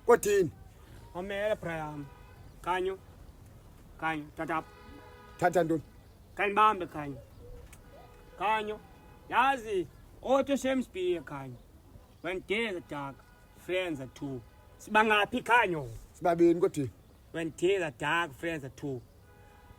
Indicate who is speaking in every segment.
Speaker 1: Kodini?
Speaker 2: Omele Brian. Kanyo.
Speaker 1: Thatha ntoni?
Speaker 2: Kanibambe khanyo. Kanyo. Yazi, auto Shakespeare khanyo. When days are dark, friends are two. Sibangaphi khanyo?
Speaker 1: Sibabini kodini?
Speaker 2: When days are dark, friends are two.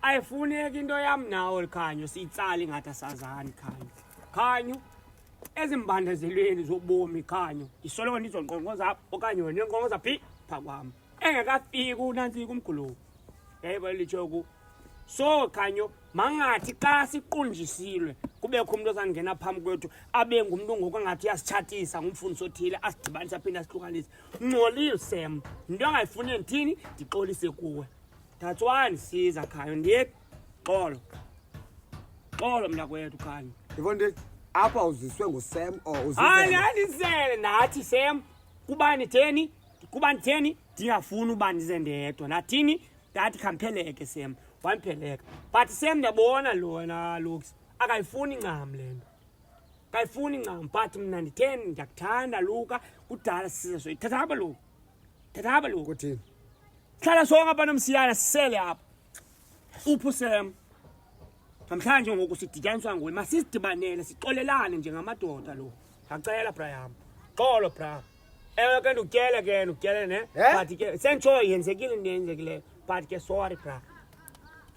Speaker 2: Ayifuneki into yam nawe khanyo siyitsali ngathi asazani khanyo. Khanyo. Ezimbandezelweni zobomi khanyo. Isoloko ndizonqonqoza apha okanye wena nqonqoza phi phakwami. Engakafiki unantsika umkhulu. Yebo lichoku. So khanyo mangathi xa siqunjisilwe kubekho umuntu ozangena phambi kwethu abe ngumuntu ngokungathi uyasitshatisa ngumfundisi othile asidibanisa phinda asihlukanise. Ngcolile Sam. Into angayifuni ndithini ndixolise kuwe. That's why siza khanyo ndiye xolo. Xolo mntakwethu khanyo.
Speaker 1: Yibonke apha uziswe nguSam or uziswe.
Speaker 2: Ayandisele nathi Sam. Kuba nitheni ndingafuni uba ndize ndedwa. Nathini ndathi khampheleke Sam. Wampheleka. But Sam ndiyabona lona looks akayifuni ncam lento. Akayifuni ncam but mina nditheni ndiyakuthanda Luka kudala size so ithatha apha Luka. Thatha apha Luka.
Speaker 1: Kuthini?
Speaker 2: Hlala sonke apha nomsiyana sisele apha. Uphu Sam. Namhlanje ngoku sidityaniswa nguwe masisidibanele sixolelane njengamadoda lo. Ngicela Brian. Xolo bra. Ewe ke ndiutyele ne. But ke sentsho yenzekile ndenzekileyo. But ke sorry bra.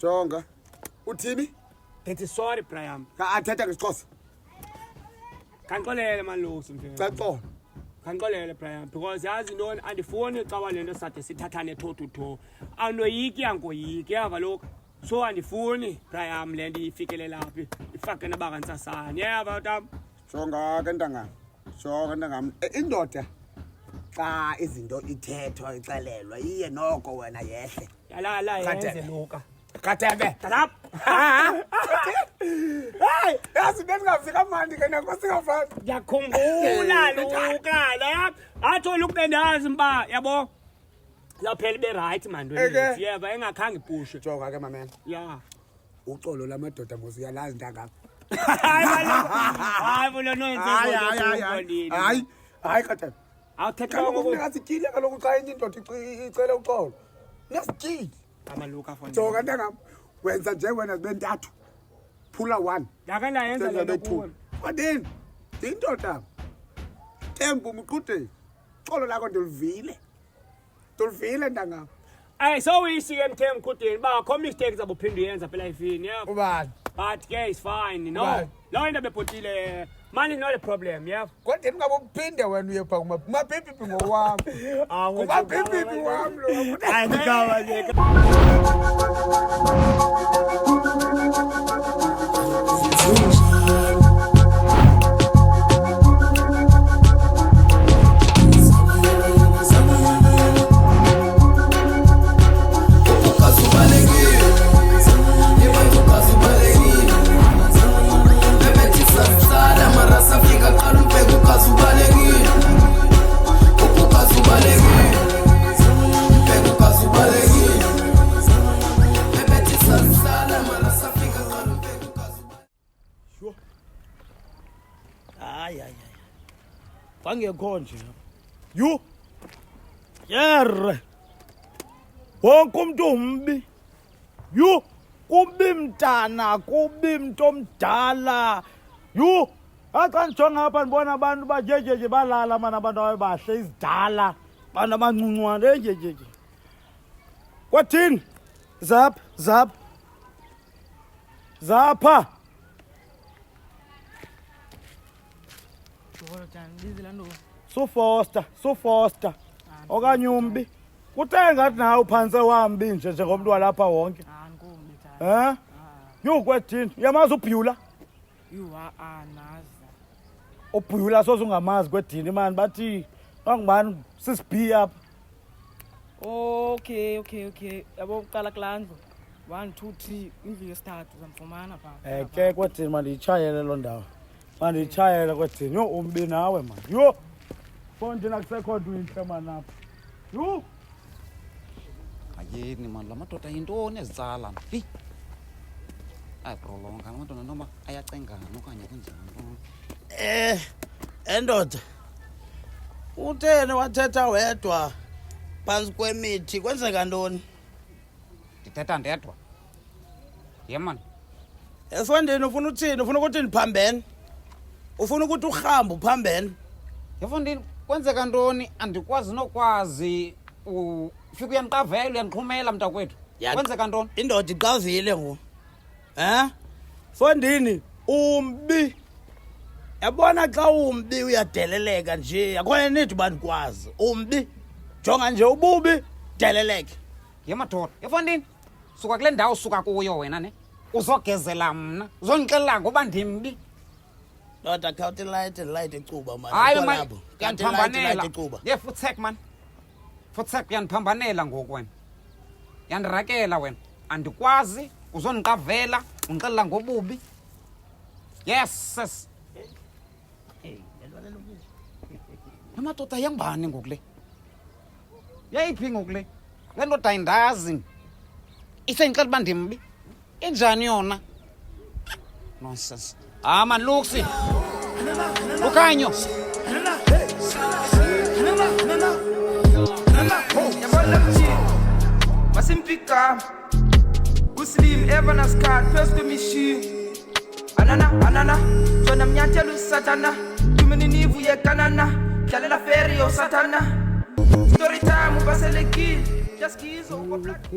Speaker 1: Jonga. Uthini?
Speaker 2: Ndithi sorry Brian.
Speaker 1: Athetha ngesixhosa.
Speaker 2: Kanxolele man Lusi mfethu.
Speaker 1: Xaxolo.
Speaker 2: Kanxolele Brian because yazi intoni andifuni xa lento sade sithathane thotho. Anoyiki yangoyiki yava lokho. So andifuni Brian le nto ifikelela laphi ifake nabakantsasana. Yeva tam.
Speaker 1: Jonga ke ntangami. Jonga ntangami. Indoda xa izinto ithethwa ixelelwa iye noko wena yehle.
Speaker 2: Yala yenze Luka.
Speaker 1: Katebe.
Speaker 2: Tatap.
Speaker 1: Hey, yazi bengafika manje ke nako singafani.
Speaker 2: Yakhumbula Luka la. Atho Luka bendazi mba yabo. Laphela be right man wena. Yeva engakhange iphushe.
Speaker 1: Jonga ke mamela.
Speaker 2: Yeah.
Speaker 1: Uxolo lamadoda mos uyalazi ntanga.
Speaker 2: Hayi bona noyenze
Speaker 1: hayi katebe.
Speaker 2: Awuthetha
Speaker 1: ngoku ngasikile kaloku xa enye indoda icela uxolo. Nasikile.
Speaker 2: Amaluka fana.
Speaker 1: Jonga ntangami. Wenza nje wena bentathu. Phula 1.
Speaker 2: Yakala yenza lento kuwe.
Speaker 1: Kodini? Indoda. Tembu mqhude. Xolo lakho ndilivile. Ndilivile ntangami.
Speaker 2: Ay so uyishike emthem khudeni ba kho mistakes abuphinde uyenza phela ifini yabo.
Speaker 1: Ubani?
Speaker 2: But ke is fine no. Lo into bebhotile money not a problem yabo.
Speaker 1: Kodwa ungabophinde wena uye pha kumaphipi ngowami. Kumaphipi wami lo.
Speaker 2: Hayi ngikawa nje.
Speaker 3: Bangekho nje. Yu. Yerre. Wonke umuntu umbi. Yu. Kubi mntana, kubi mntu omdala. Yu. Axa ndijonga apha ndibona abantu bajejeje balala mana abantu abahle izidala. Abantu abancuncwane njejeje. Kwathini? Zapha. So Foster. Okanye umbi. Kuthe ngathi nawe uphanse wambi nje njengomntu walapha wonke.
Speaker 4: Ngumbi
Speaker 3: Yokwethini? Uyamazi uBhula?
Speaker 4: naza.
Speaker 3: uBhula sozungamazi kwedini mani bathi angubani sisibhi apha.
Speaker 4: Okay. Yabo uqala kulandlo. 1 2 3 indlu yesithathu zamfumana pha.
Speaker 3: Ke kwedini mani ichayele lo ndawo. Mani ichayele kwedini. Yo umbi nawe mani. Yo. Fonje nakusekho nto inhle mani apha. Yo.
Speaker 5: Ayeni mani lamadoda yintoni ezitsala hey ayprolonga amadoda noma ayacengana okanye kunjani
Speaker 3: endoda utheni wathetha wedwa phantsi kwemithi kwenzeka ntoni?
Speaker 5: Ndithetha ndedwa. Yemani.
Speaker 3: Esifondini ufuna uthini? Ufuna ukuthi ndiphambene? Ufuna ukuthi uhambe uphambene?
Speaker 5: Yefondini kwenzeka ntoni andikwazi nokwazi ufika uyandiqavela uyandiqhumela mntakwethu. Kwenzeka ntoni?
Speaker 3: Indoda iqavile ngoku. Fondini umbi. Yabona xa umbi uyadeleleka nje akho need uba ndikwazi. Umbi. Jonga nje ububi deleleke.
Speaker 5: Yemadoda. Yefondini suka kule ndawo suka kuyo wena ne. Uzogezela mna. Uzondixelela ngoba ndimbi.
Speaker 3: Ndoda khawuthi light ecuba man.
Speaker 5: Hayi man. Yaniphambanela. Ye futsek man. Futsek yaniphambanela ngoku wena. Yandirakela wena. Andikwazi uzondiqavela undixelela ngobubi. Yes. Amadoda yangibani ngoku le? Yayiphi ngoku le? Le ndoda ayindazi. Isengixela uba ndimbi. Injani yona? Nonsense. Man, Luxi. Lukhanyo.
Speaker 6: Masimpika. Muslim Evans card first to me she. Anana. Jona mnyathela usatana. Tumeni nivu ye kanana. Dlalela ferry o satana. Story time ubaselekile. Just keys over black.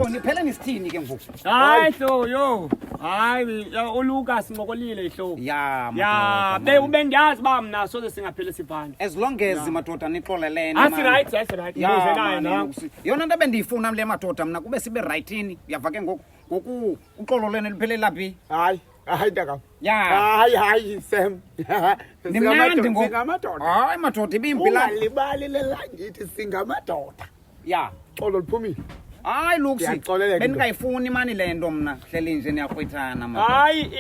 Speaker 5: Niphela nisithini ke ngoku?
Speaker 2: Hayi hlo yo. Hayi uLucas ngokolile hlo.
Speaker 5: Ya
Speaker 2: ube ndiyazi ba mna soze singaphela sivana.
Speaker 5: As long as madoda nixolelene
Speaker 2: That's right. Muze naye nangu.
Speaker 5: Yona nto bendiyifuna mle madoda mna kube sibe rightini. Uyava ke ngoku uxololene liphelela phi?
Speaker 1: Hayi ndaka. Hayi Sam.
Speaker 5: Nimnandi ngoku.
Speaker 1: Singamadoda.
Speaker 5: Hayi madoda ibimpila.
Speaker 1: Ungalibali lelangithi singamadoda.
Speaker 5: Ya.
Speaker 1: Xolo liphumile.
Speaker 5: Hayi Luxi. Bendingayifuni mani le nto mna. Hleli nje niyakhwethana madoda.
Speaker 2: Hayi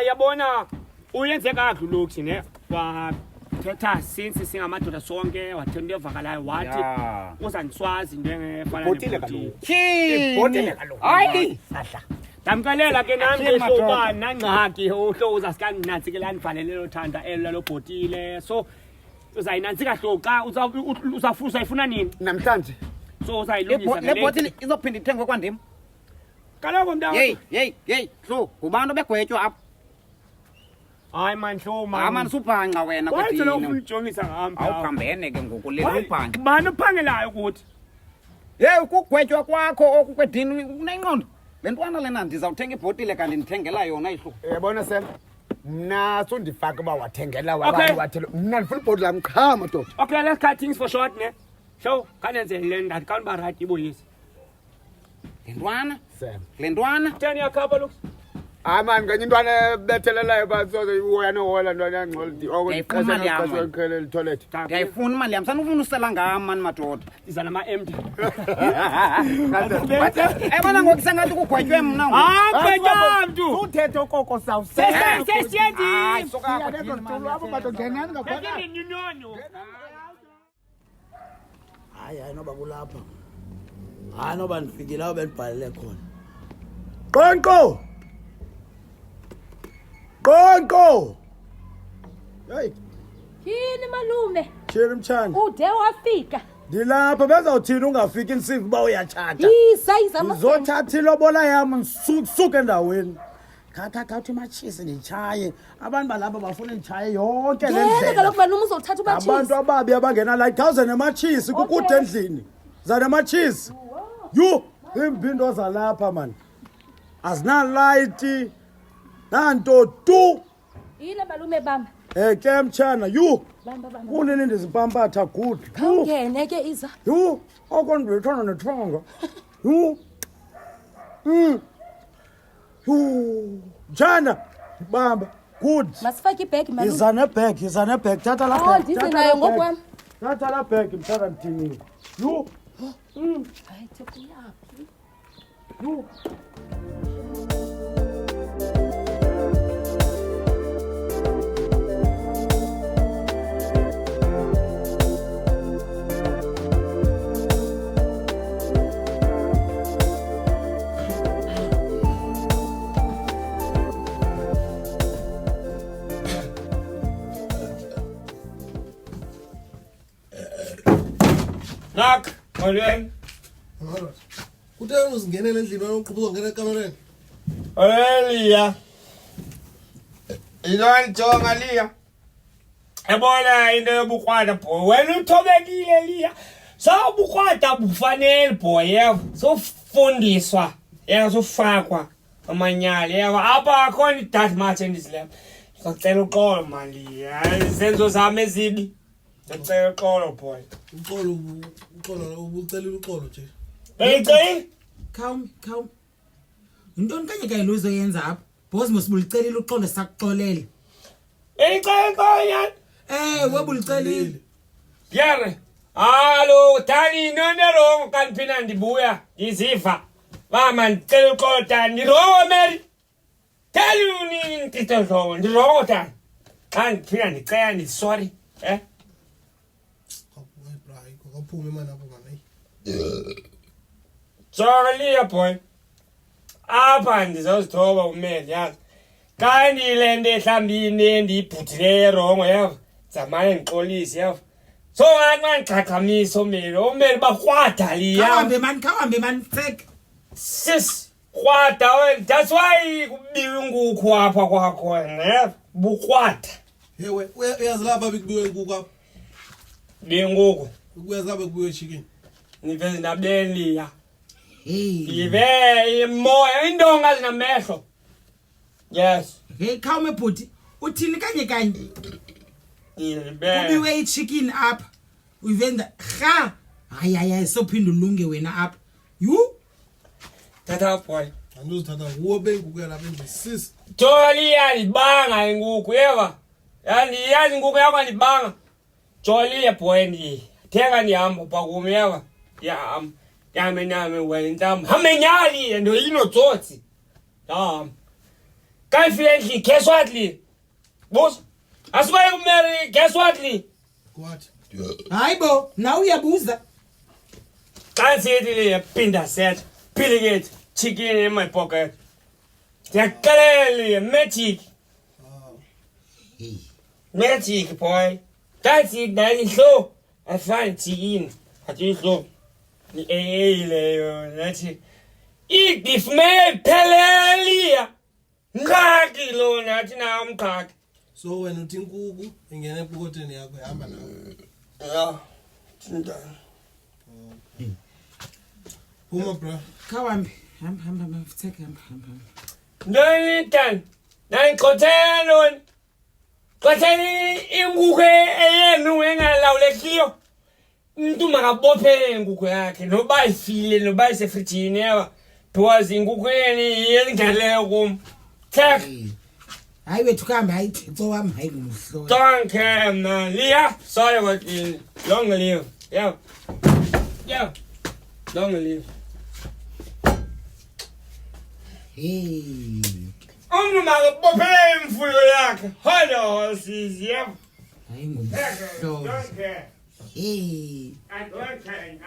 Speaker 2: yabona uyenze kahle uLuxi ne. Wathetha since singamadoda sonke wathenda into evakalayo wathi uzandiswazi into engefana
Speaker 1: Bhotile kaloku.
Speaker 5: Bhotile kaloku. Hayi
Speaker 2: sahla. Damkalela ke nami ehloba nangxaki uhlo uzasikaninatsike nivalelelo thanda elo bhotile so uzayinantsika hloqa uzafusa ifuna nini
Speaker 1: Namhlanje.
Speaker 2: So uzayilungisa
Speaker 5: le bhotile izophinda ithengwe kwandimi.
Speaker 2: Kaloku mntana.
Speaker 5: Hey hlo kubantu begwetywa apha.
Speaker 2: Hayi man hlo man.
Speaker 5: Man subhanqa wena
Speaker 2: kwathi lo ufujongisa ngihamba.
Speaker 5: Awukhambene ke ngoku le ubhanqa.
Speaker 2: Bani uphangelayo ukuthi?
Speaker 5: Hey ukugwetywa kwakho okukwedini unengqondo. Le ntwana lena ndizawuthenga ibhotile kanti ndithengela yona ihlo.
Speaker 1: Yabona Sam. Mna sondifaka ba wathengela wabantu wathelo. Mna ndifuna ibhotile lami qha madoda.
Speaker 2: Okay, let's cut things for short ne. So kanenze le ndathi kanba right iboyisi.
Speaker 5: Le ntwana?
Speaker 1: Sam.
Speaker 5: Le ntwana?
Speaker 2: 10 yakhapha lokho.
Speaker 1: Man kanye intwana bethelelayo basoze uhoya nohola ntwana yangcolidi okweqhaza toilet.
Speaker 5: Ngiyayifuna imali yami sanufuna usela ngami mani madoda.
Speaker 2: Iza nama empty.
Speaker 5: Ebona ngoku sengathi kugwetywe mna ngoku.
Speaker 2: Gwetywa mntu.
Speaker 1: Uthethe okoko sawu.
Speaker 2: Sesiyenzi.
Speaker 5: Hayi soka
Speaker 1: Lezo zitulo abo badongenani ngaphakathi.
Speaker 2: Nginyonyo.
Speaker 3: Hayi noba kulapha. Hayi noba ndifikile awu bendibhalele khona. Qonqo. Hey.
Speaker 7: Yini malume?
Speaker 3: Sheri mchana.
Speaker 7: Ude wafika.
Speaker 3: Ndilapha bezawuthini ungafiki insimbi uba uyatshata.
Speaker 7: Yiza
Speaker 3: Uzothatha ilobola yami ngisuke endaweni. Khatha machisi nditshaye. Abantu balapha bafuna nditshaye yonke le ndlela.
Speaker 7: Yena kaloku malume uzothatha umachisi.
Speaker 3: Abantu ababi abangena la 1000 emachisi kukude endlini. Zana machisi. Yu, imbindo zalapha man. Azina light. Nanto tu.
Speaker 7: Yile malume bam.
Speaker 3: Ke mchana yu.
Speaker 7: Bamba.
Speaker 3: Kunini ndizipampatha good.
Speaker 7: Ngene ke iza.
Speaker 3: Yu, okondibethana nethonga. Yu. Jana, bamba. Good.
Speaker 7: Masifake ibhegi malume.
Speaker 3: Yiza nebheg. Thatha la
Speaker 7: Oh,
Speaker 3: bag.
Speaker 7: ndize nayo ngokwami.
Speaker 3: Thatha la bag mthaka mthini. Yo.
Speaker 7: Hayi thekuyaphi.
Speaker 3: Yo.
Speaker 2: Nak, molweni.
Speaker 8: Kuthe uzingenele endlini wena uqhubeka ungena ekamereni.
Speaker 2: Liya. Ilo ndijonga Liya. Ebona into yobukrwada boy. Wena uthobekile Liya. Sawubukrwada bufanele boy yebo. Sofundiswa. Sofakwa amanyala yebo. Apha akhona idad match endizilapha. Ngicela uxolo mali. Izenzo zami ezibi. Ngicela uxolo boy.
Speaker 8: Uxolo ubucelela uxolo nje.
Speaker 2: Hey,
Speaker 9: Khawumi. Yintoni kanye lo uzoyenza apha? Boss mosibulicelile uxolo sakuxolele.
Speaker 2: Ngicela
Speaker 9: Webulicelile.
Speaker 2: Yare. Hallo, Dani, nonero kanphina ndibuya. Iziva. Mama ndicela uxolo Dani. Ndirongo Mary. Tell you ni nditho ndirongo Dani. Xa ndiphina ndicela sorry.
Speaker 8: Kaphume manje apho manje.
Speaker 2: Liya boy. Apha ndizozithoba umeli yazi. Xa ndilende ehlambini endiyibhuthileyo erongo yeva. Zamane ndixolise yeva. So ngathi mandixhaqhamisa umeli bakrwada Liya.
Speaker 9: Khawambe man tsek.
Speaker 2: Sis, krwada wena. That's why kubiwe inkukhu apha kwakho yeva. Bukrwada.
Speaker 8: Yewe uyazi lapha bekubiwe inkukhu apha.
Speaker 2: Biwe inkukhu.
Speaker 8: Uyazi lapha bekubiwe chicken.
Speaker 2: Niveze nabeni Liya. Ive moya indonga zinamehlo. Yes.
Speaker 9: Khawume bhuti. Uthini kanye.
Speaker 2: Ibe.
Speaker 9: Kubiwe ichicken apha. Uyivenda kha. Hayi sophinda ulunge wena apha. You?
Speaker 2: Tata boy.
Speaker 8: Anduzithatha uwo benkuku lapha endlini sis.
Speaker 2: Joli yalibanga inkukhu yeva. Yazi inkukhu yakho ndibanga. Joli boy ndi. Theka ndihamba pakumi yeva. Yame wena ntambo. Hamenyali ndo yino tsotsi. Kayifile guess what Lee? Boss. Asibaye kumeri guess what Lee?
Speaker 8: What?
Speaker 9: Hayibo, now uyabuza.
Speaker 2: Xa sithi Lee pinda set. Pilligate chicken in my pocket. Yakalele magic. Magic boy. That's it, daddy show. I find chicken. What you show? Ni leyo nathi igifme phelelia ngaki lo nathi na umkhaki
Speaker 8: So wena uthi inkukhu ingena epokoteni yakho ihamba nawe.
Speaker 2: Thinda.
Speaker 8: Phuma bro.
Speaker 9: Khawambe. Hamba tsek hamba.
Speaker 2: Ndani tan. Nani khothelo. Khotheli inkukhu eyenu engalawulekiyo. Umuntu makabophe inkukhu yakhe noba ifile noba isefrijini yaba because inkukhu yeni yengeleyo kum. Check.
Speaker 9: Hayi wethu kambe hayi Thixo wami hayi ngumhlobo.
Speaker 2: Don't care man. Liya, sorry what you long live. Yeah. Long live. Umuntu makabophe imfuyo yakhe. Hello sis, yeah.
Speaker 9: Hayi ngumhlobo.
Speaker 2: Don't care. I don't care.